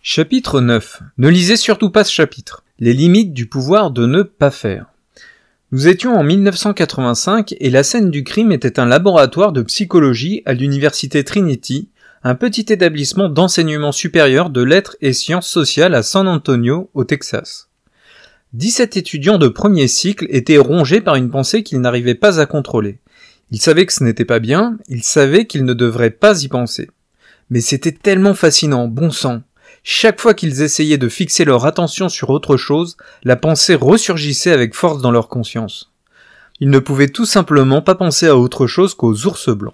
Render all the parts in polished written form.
Chapitre 9. Ne lisez surtout pas ce chapitre. Les limites du pouvoir de ne pas faire. Nous étions en 1985 et la scène du crime était un laboratoire de psychologie à l'université Trinity, un petit établissement d'enseignement supérieur de lettres et sciences sociales à San Antonio, au Texas. 17 étudiants de premier cycle étaient rongés par une pensée qu'ils n'arrivaient pas à contrôler. Ils savaient que ce n'était pas bien, ils savaient qu'ils ne devraient pas y penser. Mais c'était tellement fascinant, bon sang. Chaque fois qu'ils essayaient de fixer leur attention sur autre chose, la pensée ressurgissait avec force dans leur conscience. Ils ne pouvaient tout simplement pas penser à autre chose qu'aux ours blancs.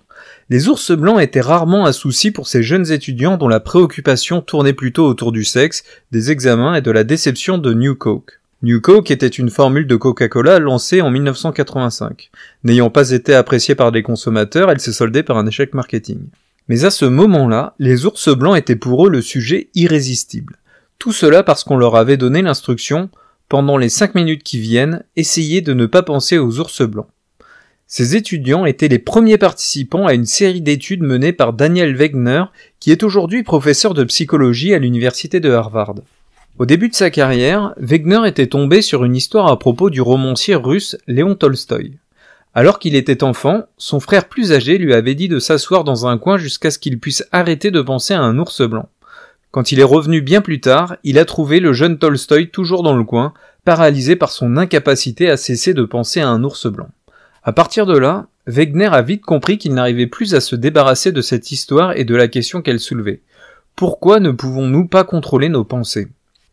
Les ours blancs étaient rarement un souci pour ces jeunes étudiants dont la préoccupation tournait plutôt autour du sexe, des examens et de la déception de New Coke. New Coke était une formule de Coca-Cola lancée en 1985. N'ayant pas été appréciée par les consommateurs, elle s'est soldée par un échec marketing. Mais à ce moment-là, les ours blancs étaient pour eux le sujet irrésistible. Tout cela parce qu'on leur avait donné l'instruction, pendant les 5 minutes qui viennent, essayez de ne pas penser aux ours blancs. Ces étudiants étaient les premiers participants à une série d'études menées par Daniel Wegner, qui est aujourd'hui professeur de psychologie à l'université de Harvard. Au début de sa carrière, Wegner était tombé sur une histoire à propos du romancier russe Léon Tolstoï. Alors qu'il était enfant, son frère plus âgé lui avait dit de s'asseoir dans un coin jusqu'à ce qu'il puisse arrêter de penser à un ours blanc. Quand il est revenu bien plus tard, il a trouvé le jeune Tolstoï toujours dans le coin, paralysé par son incapacité à cesser de penser à un ours blanc. À partir de là, Wegner a vite compris qu'il n'arrivait plus à se débarrasser de cette histoire et de la question qu'elle soulevait. Pourquoi ne pouvons-nous pas contrôler nos pensées ?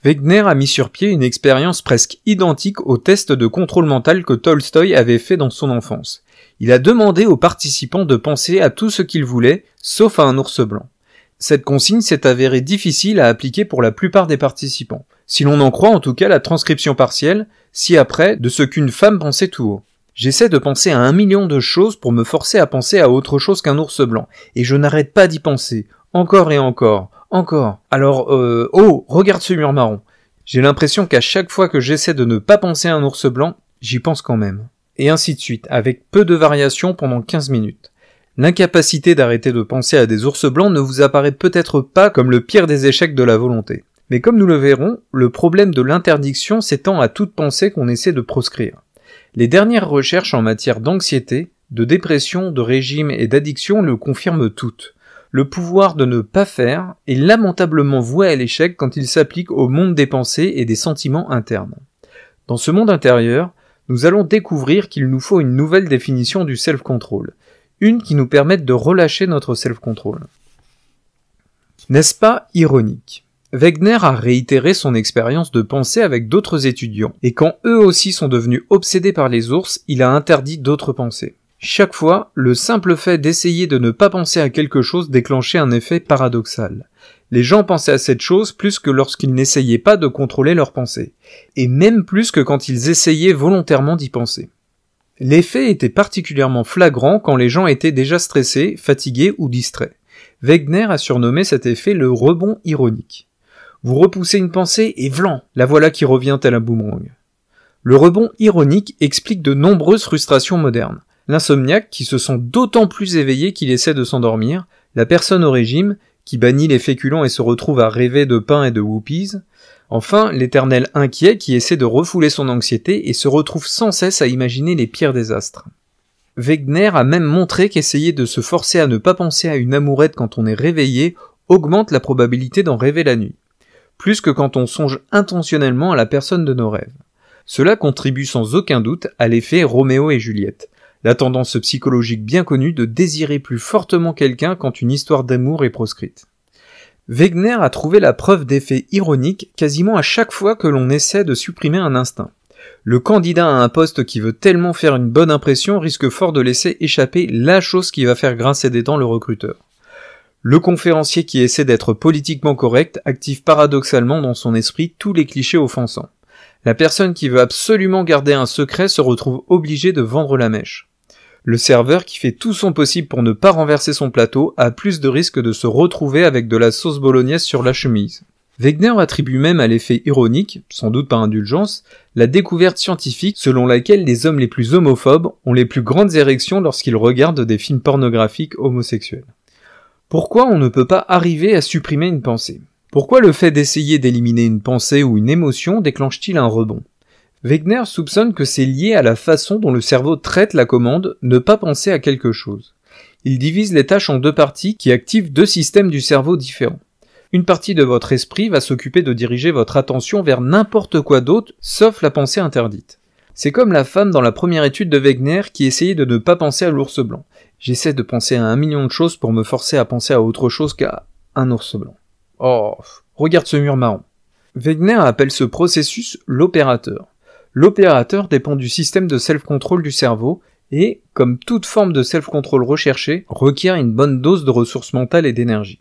Wegner a mis sur pied une expérience presque identique au test de contrôle mental que Tolstoï avait fait dans son enfance. Il a demandé aux participants de penser à tout ce qu'ils voulaient, sauf à un ours blanc. Cette consigne s'est avérée difficile à appliquer pour la plupart des participants. Si l'on en croit en tout cas la transcription partielle, ci-après, de ce qu'une femme pensait tout haut. J'essaie de penser à 1 million de choses pour me forcer à penser à autre chose qu'un ours blanc. Et je n'arrête pas d'y penser. Encore et encore. Encore. Alors, oh, regarde ce mur marron. J'ai l'impression qu'à chaque fois que j'essaie de ne pas penser à un ours blanc, j'y pense quand même. Et ainsi de suite, avec peu de variations pendant 15 minutes. L'incapacité d'arrêter de penser à des ours blancs ne vous apparaît peut-être pas comme le pire des échecs de la volonté. Mais comme nous le verrons, le problème de l'interdiction s'étend à toute pensée qu'on essaie de proscrire. Les dernières recherches en matière d'anxiété, de dépression, de régime et d'addiction le confirment toutes. Le pouvoir de ne pas faire est lamentablement voué à l'échec quand il s'applique au monde des pensées et des sentiments internes. Dans ce monde intérieur, nous allons découvrir qu'il nous faut une nouvelle définition du self-control, une qui nous permette de relâcher notre self-control. N'est-ce pas ironique ? Wegner a réitéré son expérience de pensée avec d'autres étudiants, et quand eux aussi sont devenus obsédés par les ours, il a interdit d'autres pensées. Chaque fois, le simple fait d'essayer de ne pas penser à quelque chose déclenchait un effet paradoxal. Les gens pensaient à cette chose plus que lorsqu'ils n'essayaient pas de contrôler leurs pensées, et même plus que quand ils essayaient volontairement d'y penser. L'effet était particulièrement flagrant quand les gens étaient déjà stressés, fatigués ou distraits. Wegner a surnommé cet effet le rebond ironique. Vous repoussez une pensée et vlan, la voilà qui revient tel un boomerang. Le rebond ironique explique de nombreuses frustrations modernes. L'insomniaque qui se sent d'autant plus éveillé qu'il essaie de s'endormir, la personne au régime qui bannit les féculents et se retrouve à rêver de pain et de whoopies, enfin l'éternel inquiet qui essaie de refouler son anxiété et se retrouve sans cesse à imaginer les pires désastres. Wegner a même montré qu'essayer de se forcer à ne pas penser à une amourette quand on est réveillé augmente la probabilité d'en rêver la nuit, plus que quand on songe intentionnellement à la personne de nos rêves. Cela contribue sans aucun doute à l'effet Roméo et Juliette, la tendance psychologique bien connue de désirer plus fortement quelqu'un quand une histoire d'amour est proscrite. Wegner a trouvé la preuve d'effet ironique quasiment à chaque fois que l'on essaie de supprimer un instinct. Le candidat à un poste qui veut tellement faire une bonne impression risque fort de laisser échapper la chose qui va faire grincer des dents le recruteur. Le conférencier qui essaie d'être politiquement correct active paradoxalement dans son esprit tous les clichés offensants. La personne qui veut absolument garder un secret se retrouve obligée de vendre la mèche. Le serveur qui fait tout son possible pour ne pas renverser son plateau a plus de risques de se retrouver avec de la sauce bolognaise sur la chemise. Wegner attribue même à l'effet ironique, sans doute par indulgence, la découverte scientifique selon laquelle les hommes les plus homophobes ont les plus grandes érections lorsqu'ils regardent des films pornographiques homosexuels. Pourquoi on ne peut pas arriver à supprimer une pensée ? Pourquoi le fait d'essayer d'éliminer une pensée ou une émotion déclenche-t-il un rebond? Wegener soupçonne que c'est lié à la façon dont le cerveau traite la commande « ne pas penser à quelque chose ». Il divise les tâches en deux parties qui activent deux systèmes du cerveau différents. Une partie de votre esprit va s'occuper de diriger votre attention vers n'importe quoi d'autre, sauf la pensée interdite. C'est comme la femme dans la première étude de Wegener qui essayait de ne pas penser à l'ours blanc. J'essaie de penser à 1 million de choses pour me forcer à penser à autre chose qu'à un ours blanc. Oh, regarde ce mur marron. Wegener appelle ce processus l'opérateur. L'opérateur dépend du système de self-control du cerveau et, comme toute forme de self-control recherché, requiert une bonne dose de ressources mentales et d'énergie.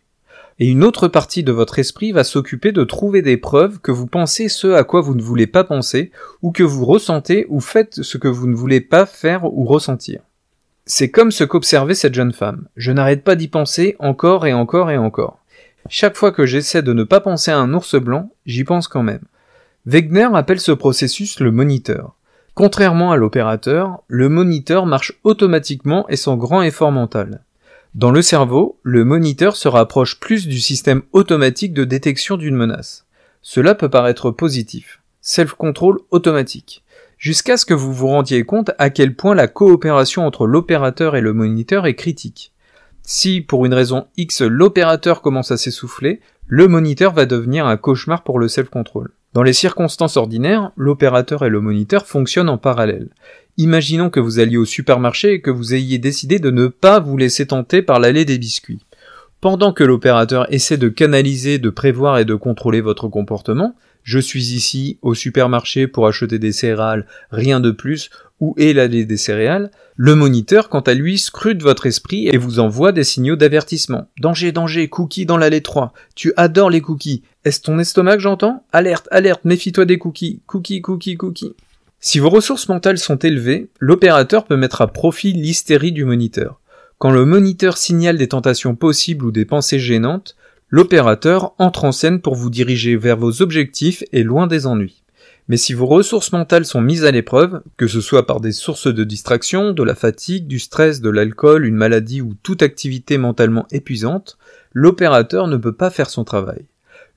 Et une autre partie de votre esprit va s'occuper de trouver des preuves que vous pensez ce à quoi vous ne voulez pas penser, ou que vous ressentez ou faites ce que vous ne voulez pas faire ou ressentir. C'est comme ce qu'observait cette jeune femme. Je n'arrête pas d'y penser encore et encore et encore. Chaque fois que j'essaie de ne pas penser à un ours blanc, j'y pense quand même. Wegener appelle ce processus le moniteur. Contrairement à l'opérateur, le moniteur marche automatiquement et sans grand effort mental. Dans le cerveau, le moniteur se rapproche plus du système automatique de détection d'une menace. Cela peut paraître positif, self-control automatique, jusqu'à ce que vous vous rendiez compte à quel point la coopération entre l'opérateur et le moniteur est critique. Si, pour une raison X, l'opérateur commence à s'essouffler, le moniteur va devenir un cauchemar pour le self-control. Dans les circonstances ordinaires, l'opérateur et le moniteur fonctionnent en parallèle. Imaginons que vous alliez au supermarché et que vous ayez décidé de ne pas vous laisser tenter par l'allée des biscuits. Pendant que l'opérateur essaie de canaliser, de prévoir et de contrôler votre comportement, je suis ici au supermarché pour acheter des céréales, rien de plus, où est l'allée des céréales, le moniteur, quant à lui, scrute votre esprit et vous envoie des signaux d'avertissement. Danger, danger, cookies dans l'allée 3. Tu adores les cookies. Est-ce ton estomac que j'entends? Alerte, alerte, méfie-toi des cookies. Cookies, cookies, cookies. Si vos ressources mentales sont élevées, l'opérateur peut mettre à profit l'hystérie du moniteur. Quand le moniteur signale des tentations possibles ou des pensées gênantes, l'opérateur entre en scène pour vous diriger vers vos objectifs et loin des ennuis. Mais si vos ressources mentales sont mises à l'épreuve, que ce soit par des sources de distraction, de la fatigue, du stress, de l'alcool, une maladie ou toute activité mentalement épuisante, l'opérateur ne peut pas faire son travail.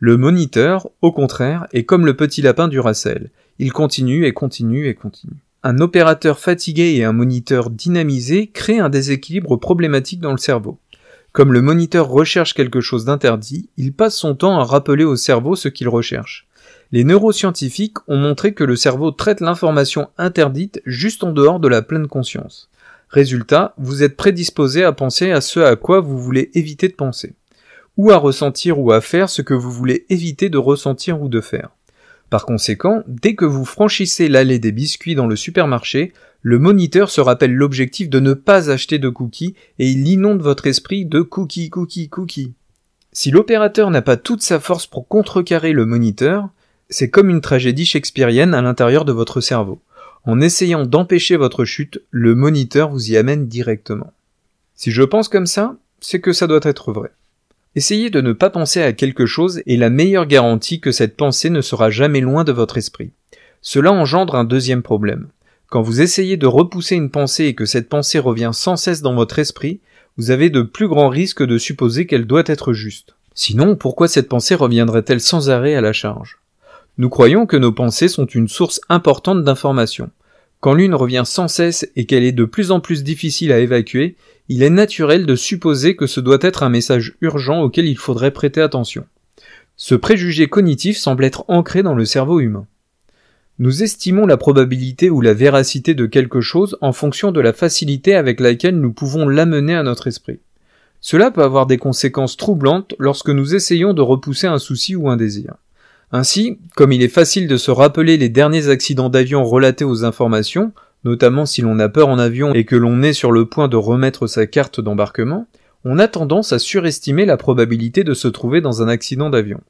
Le moniteur, au contraire, est comme le petit lapin du Racel. Il continue et continue et continue. Un opérateur fatigué et un moniteur dynamisé créent un déséquilibre problématique dans le cerveau. Comme le moniteur recherche quelque chose d'interdit, il passe son temps à rappeler au cerveau ce qu'il recherche. Les neuroscientifiques ont montré que le cerveau traite l'information interdite juste en dehors de la pleine conscience. Résultat, vous êtes prédisposé à penser à ce à quoi vous voulez éviter de penser, ou à ressentir ou à faire ce que vous voulez éviter de ressentir ou de faire. Par conséquent, dès que vous franchissez l'allée des biscuits dans le supermarché, le moniteur se rappelle l'objectif de ne pas acheter de cookies et il inonde votre esprit de cookies, cookies, cookies. Si l'opérateur n'a pas toute sa force pour contrecarrer le moniteur, c'est comme une tragédie shakespearienne à l'intérieur de votre cerveau. En essayant d'empêcher votre chute, le moniteur vous y amène directement. Si je pense comme ça, c'est que ça doit être vrai. Essayez de ne pas penser à quelque chose est la meilleure garantie que cette pensée ne sera jamais loin de votre esprit. Cela engendre un deuxième problème. Quand vous essayez de repousser une pensée et que cette pensée revient sans cesse dans votre esprit, vous avez de plus grands risques de supposer qu'elle doit être juste. Sinon, pourquoi cette pensée reviendrait-elle sans arrêt à la charge? Nous croyons que nos pensées sont une source importante d'informations. Quand l'une revient sans cesse et qu'elle est de plus en plus difficile à évacuer, il est naturel de supposer que ce doit être un message urgent auquel il faudrait prêter attention. Ce préjugé cognitif semble être ancré dans le cerveau humain. Nous estimons la probabilité ou la véracité de quelque chose en fonction de la facilité avec laquelle nous pouvons l'amener à notre esprit. Cela peut avoir des conséquences troublantes lorsque nous essayons de repousser un souci ou un désir. Ainsi, comme il est facile de se rappeler les derniers accidents d'avion relatés aux informations, notamment si l'on a peur en avion et que l'on est sur le point de remettre sa carte d'embarquement, on a tendance à surestimer la probabilité de se trouver dans un accident d'avion.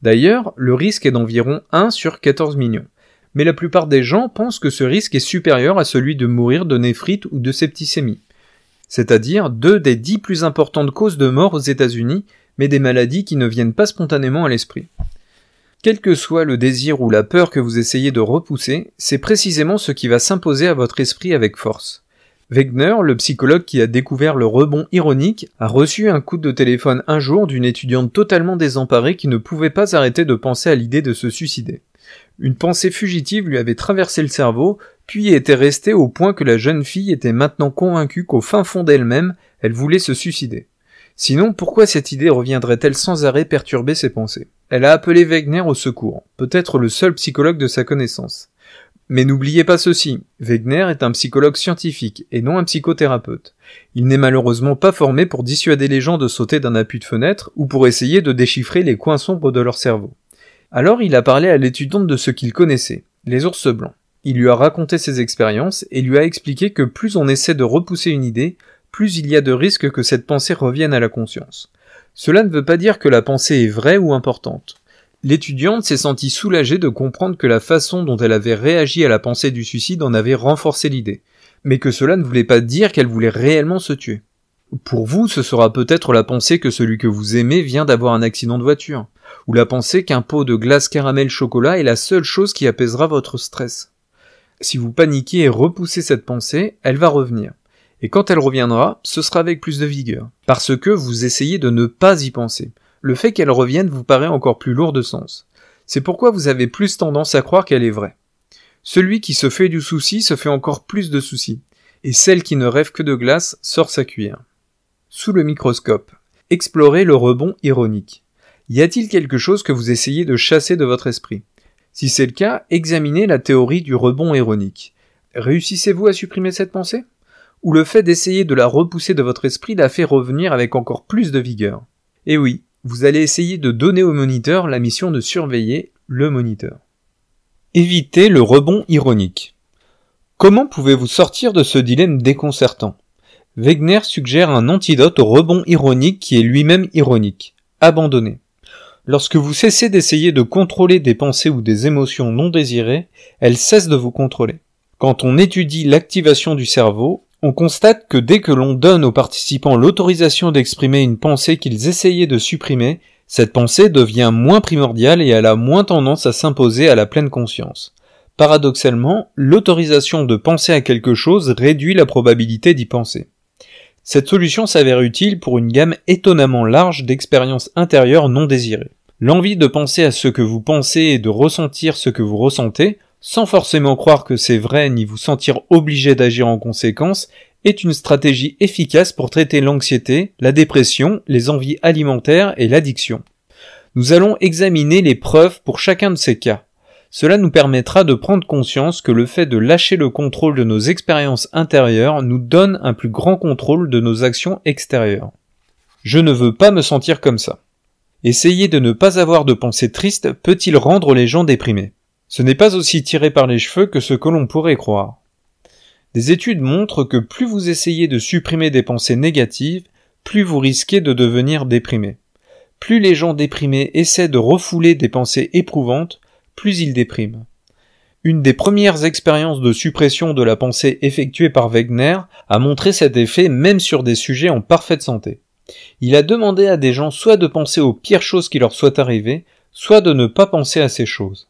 D'ailleurs, le risque est d'environ 1 sur 14 millions. Mais la plupart des gens pensent que ce risque est supérieur à celui de mourir de néphrite ou de septicémie, c'est-à-dire 2 des 10 plus importantes causes de mort aux États-Unis, mais des maladies qui ne viennent pas spontanément à l'esprit. Quel que soit le désir ou la peur que vous essayez de repousser, c'est précisément ce qui va s'imposer à votre esprit avec force. Wegener, le psychologue qui a découvert le rebond ironique, a reçu un coup de téléphone un jour d'une étudiante totalement désemparée qui ne pouvait pas arrêter de penser à l'idée de se suicider. Une pensée fugitive lui avait traversé le cerveau, puis était restée au point que la jeune fille était maintenant convaincue qu'au fin fond d'elle-même, elle voulait se suicider. Sinon, pourquoi cette idée reviendrait-elle sans arrêt perturber ses pensées? Elle a appelé Wegener au secours, peut-être le seul psychologue de sa connaissance. Mais n'oubliez pas ceci, Wegener est un psychologue scientifique et non un psychothérapeute. Il n'est malheureusement pas formé pour dissuader les gens de sauter d'un appui de fenêtre ou pour essayer de déchiffrer les coins sombres de leur cerveau. Alors il a parlé à l'étudiante de ce qu'il connaissait, les ours blancs. Il lui a raconté ses expériences et lui a expliqué que plus on essaie de repousser une idée, plus il y a de risques que cette pensée revienne à la conscience. Cela ne veut pas dire que la pensée est vraie ou importante. L'étudiante s'est sentie soulagée de comprendre que la façon dont elle avait réagi à la pensée du suicide en avait renforcé l'idée, mais que cela ne voulait pas dire qu'elle voulait réellement se tuer. Pour vous, ce sera peut-être la pensée que celui que vous aimez vient d'avoir un accident de voiture, ou la pensée qu'un pot de glace caramel chocolat est la seule chose qui apaisera votre stress. Si vous paniquez et repoussez cette pensée, elle va revenir. Et quand elle reviendra, ce sera avec plus de vigueur, parce que vous essayez de ne pas y penser. Le fait qu'elle revienne vous paraît encore plus lourd de sens. C'est pourquoi vous avez plus tendance à croire qu'elle est vraie. Celui qui se fait du souci se fait encore plus de soucis, et celle qui ne rêve que de glace sort sa cuillère. Sous le microscope, explorez le rebond ironique. Y a-t-il quelque chose que vous essayez de chasser de votre esprit? Si c'est le cas, examinez la théorie du rebond ironique. Réussissez-vous à supprimer cette pensée? Ou le fait d'essayer de la repousser de votre esprit la fait revenir avec encore plus de vigueur? Et oui, vous allez essayer de donner au moniteur la mission de surveiller le moniteur. Évitez le rebond ironique. Comment pouvez-vous sortir de ce dilemme déconcertant? Wegener suggère un antidote au rebond ironique qui est lui-même ironique. Abandonner. Lorsque vous cessez d'essayer de contrôler des pensées ou des émotions non désirées, elles cessent de vous contrôler. Quand on étudie l'activation du cerveau, on constate que dès que l'on donne aux participants l'autorisation d'exprimer une pensée qu'ils essayaient de supprimer, cette pensée devient moins primordiale et elle a moins tendance à s'imposer à la pleine conscience. Paradoxalement, l'autorisation de penser à quelque chose réduit la probabilité d'y penser. Cette solution s'avère utile pour une gamme étonnamment large d'expériences intérieures non désirées. L'envie de penser à ce que vous pensez et de ressentir ce que vous ressentez, sans forcément croire que c'est vrai ni vous sentir obligé d'agir en conséquence, est une stratégie efficace pour traiter l'anxiété, la dépression, les envies alimentaires et l'addiction. Nous allons examiner les preuves pour chacun de ces cas. Cela nous permettra de prendre conscience que le fait de lâcher le contrôle de nos expériences intérieures nous donne un plus grand contrôle de nos actions extérieures. Je ne veux pas me sentir comme ça. Essayer de ne pas avoir de pensées tristes peut-il rendre les gens déprimés? Ce n'est pas aussi tiré par les cheveux que ce que l'on pourrait croire. Des études montrent que plus vous essayez de supprimer des pensées négatives, plus vous risquez de devenir déprimé. Plus les gens déprimés essaient de refouler des pensées éprouvantes, plus ils dépriment. Une des premières expériences de suppression de la pensée effectuée par Wegener a montré cet effet même sur des sujets en parfaite santé. Il a demandé à des gens soit de penser aux pires choses qui leur soient arrivées, soit de ne pas penser à ces choses.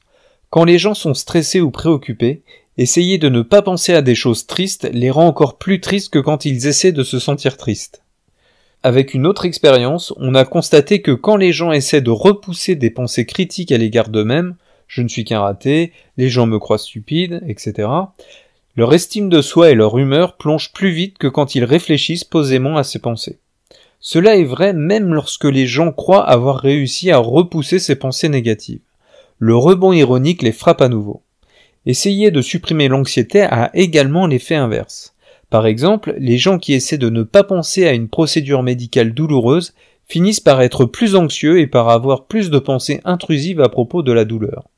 Quand les gens sont stressés ou préoccupés, essayer de ne pas penser à des choses tristes les rend encore plus tristes que quand ils essaient de se sentir tristes. Avec une autre expérience, on a constaté que quand les gens essaient de repousser des pensées critiques à l'égard d'eux-mêmes, je ne suis qu'un raté, les gens me croient stupide, etc., leur estime de soi et leur humeur plongent plus vite que quand ils réfléchissent posément à ces pensées. Cela est vrai même lorsque les gens croient avoir réussi à repousser ces pensées négatives. Le rebond ironique les frappe à nouveau. Essayer de supprimer l'anxiété a également l'effet inverse. Par exemple, les gens qui essaient de ne pas penser à une procédure médicale douloureuse finissent par être plus anxieux et par avoir plus de pensées intrusives à propos de la douleur.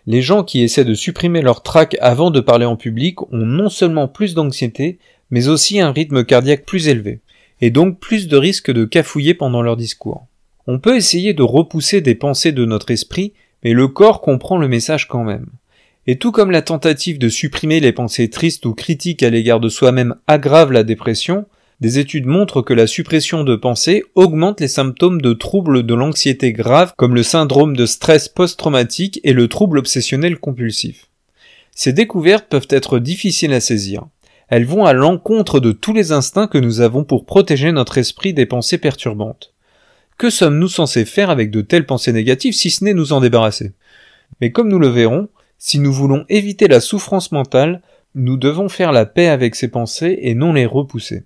Les gens qui essaient de supprimer leur trac avant de parler en public ont non seulement plus d'anxiété, mais aussi un rythme cardiaque plus élevé, et donc plus de risques de cafouiller pendant leur discours. On peut essayer de repousser des pensées de notre esprit, mais le corps comprend le message quand même. Et tout comme la tentative de supprimer les pensées tristes ou critiques à l'égard de soi-même aggrave la dépression, des études montrent que la suppression de pensées augmente les symptômes de troubles de l'anxiété grave comme le syndrome de stress post-traumatique et le trouble obsessionnel compulsif. Ces découvertes peuvent être difficiles à saisir. Elles vont à l'encontre de tous les instincts que nous avons pour protéger notre esprit des pensées perturbantes. Que sommes-nous censés faire avec de telles pensées négatives si ce n'est nous en débarrasser? Mais comme nous le verrons, si nous voulons éviter la souffrance mentale, nous devons faire la paix avec ces pensées et non les repousser.